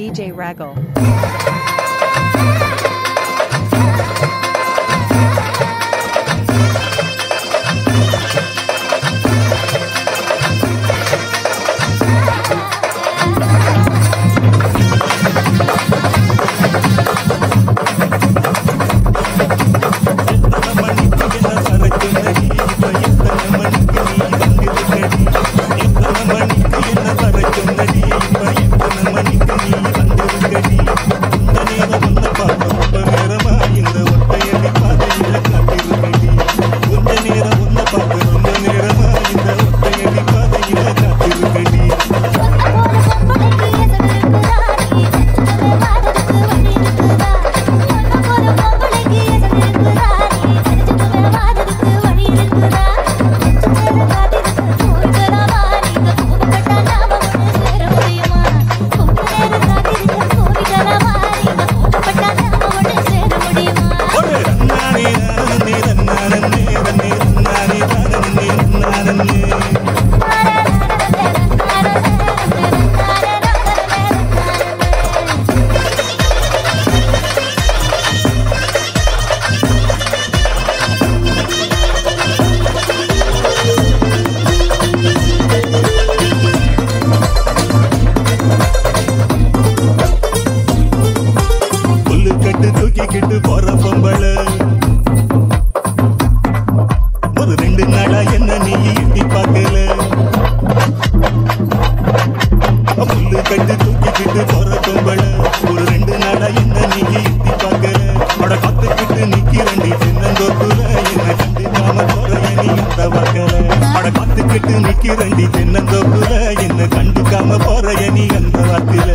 DJ Raggle. தூக்கிக்கிட்டு போற பொம்பள ஒரு 2 நாளா என்ன நீ எட்டி பார்க்கல புல்லு கட்டு தூக்கிக்கிட்டு போற பொம்பள ஒரு 2 நாளா என்ன நீ எட்டி பார்க்கல அட காத்துக்கிட்டு நிக்கிறண்டி தென்னந்தோப்புல என்ன கண்டுக்காம போற நீ அந்த வாக்கல அட காத்துக்கிட்டு நிக்கிறண்டி தென்னந்தோப்புல என்ன கண்டுக்காம போற நீ அந்த வாக்குல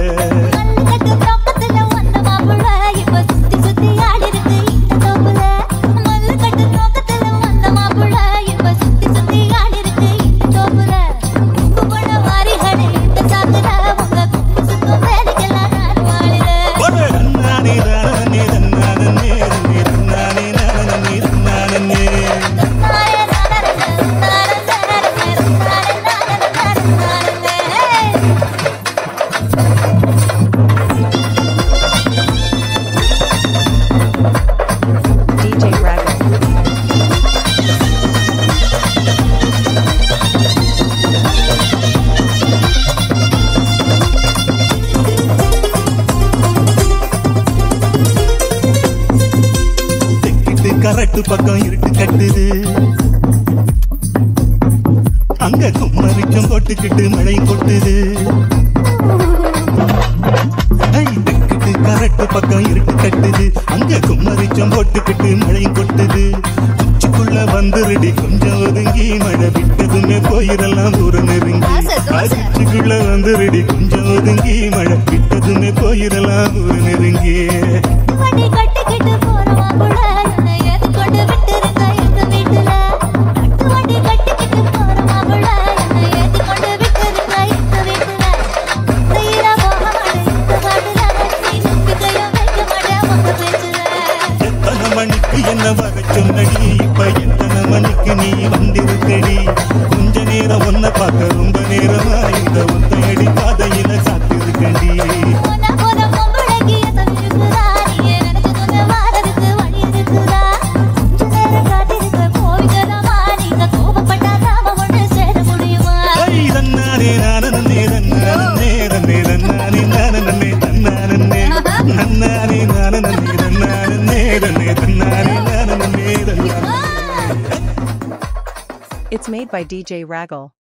கரட்டு பக்கம் இருட்டு கட்டுது அங்க கும்மரிச்சம் போட்டுக்கிட்டு மழையும் கொட்டுது கரட்டு பக்கம் இருட்டு கட்டுது அங்க கும்மரிச்சம் போட்டுக்கிட்டு மழையும் கொட்டுது உச்சிக்குள்ள வந்துருடி கொஞ்சம் ஒதுங்கி மழை விட்டதுமே போயிடலாம் ஊர நெருங்கி உச்சிக்குள்ள வந்துருடி கொஞ்சம் ஒதுங்கி மழை விட்டதுமே போயிடலாம் ஊர நெருங்கி என்ன வர சொன்னடி இப்ப எத்தனை மணிக்கு நீ வந்திருக்கடி கொஞ்ச நேரம் ஒன்ன பார்க்க ரொம்ப நேரமா இந்த ஒத்தையடி பாதையில காத்திருக்கடி It's made by DJ Raggle.